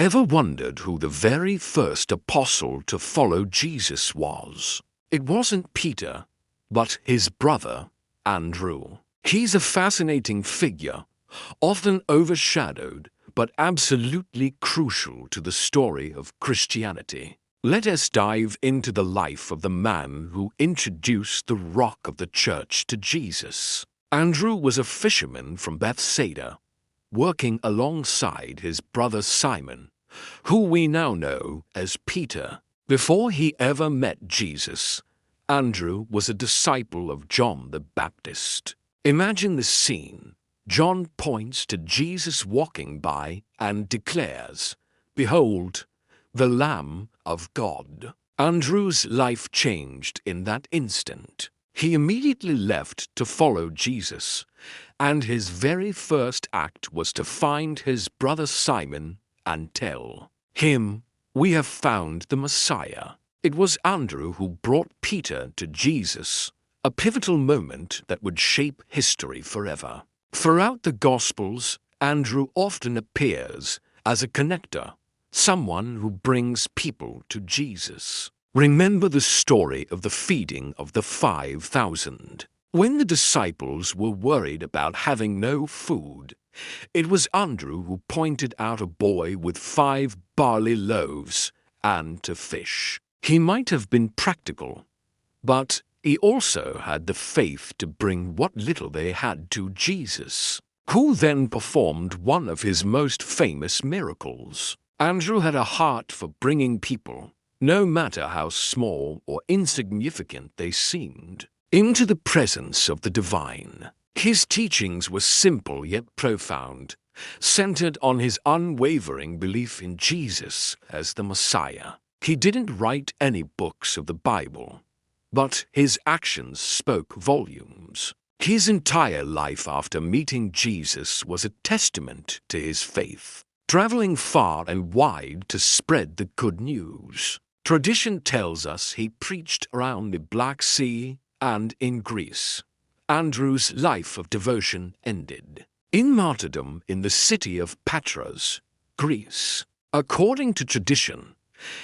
Ever wondered who the very first apostle to follow Jesus was? It wasn't Peter, but his brother, Andrew. He's a fascinating figure, often overshadowed, but absolutely crucial to the story of Christianity. Let us dive into the life of the man who introduced the rock of the church to Jesus. Andrew was a fisherman from Bethsaida, working alongside his brother Simon, who we now know as Peter. Before he ever met Jesus, Andrew was a disciple of John the Baptist. Imagine the scene. John points to Jesus walking by and declares, "Behold, the Lamb of God." Andrew's life changed in that instant. He immediately left to follow Jesus, and his very first act was to find his brother Simon and tell him, "We have found the Messiah." It was Andrew who brought Peter to Jesus, a pivotal moment that would shape history forever. Throughout the Gospels, Andrew often appears as a connector, someone who brings people to Jesus. Remember the story of the feeding of the 5,000. When the disciples were worried about having no food, it was Andrew who pointed out a boy with 5 barley loaves and a fish. He might have been practical, but he also had the faith to bring what little they had to Jesus, who then performed one of his most famous miracles. Andrew had a heart for bringing people, no matter how small or insignificant they seemed, into the presence of the divine. His teachings were simple yet profound, centered on his unwavering belief in Jesus as the Messiah. He didn't write any books of the Bible, but his actions spoke volumes. His entire life after meeting Jesus was a testament to his faith, traveling far and wide to spread the good news. Tradition tells us he preached around the Black Sea and in Greece. Andrew's life of devotion ended in martyrdom in the city of Patras, Greece. According to tradition,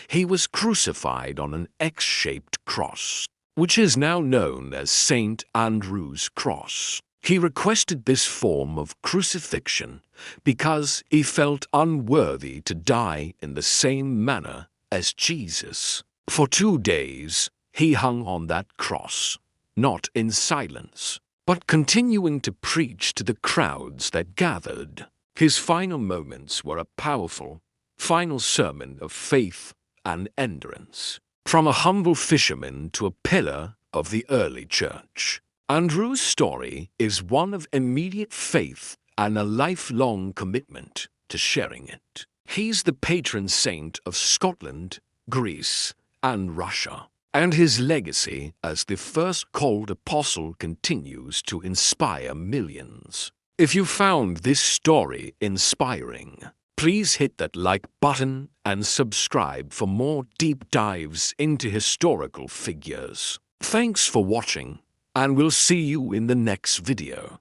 he was crucified on an X-shaped cross, which is now known as St. Andrew's Cross. He requested this form of crucifixion because he felt unworthy to die in the same manner as Jesus. For 2 days, he hung on that cross, not in silence, but continuing to preach to the crowds that gathered. His final moments were a powerful, final sermon of faith and endurance. From a humble fisherman to a pillar of the early church, Andrew's story is one of immediate faith and a lifelong commitment to sharing it. He's the patron saint of Scotland, Greece, and Russia, and his legacy as the first called apostle continues to inspire millions. If you found this story inspiring, please hit that like button and subscribe for more deep dives into historical figures. Thanks for watching, and we'll see you in the next video.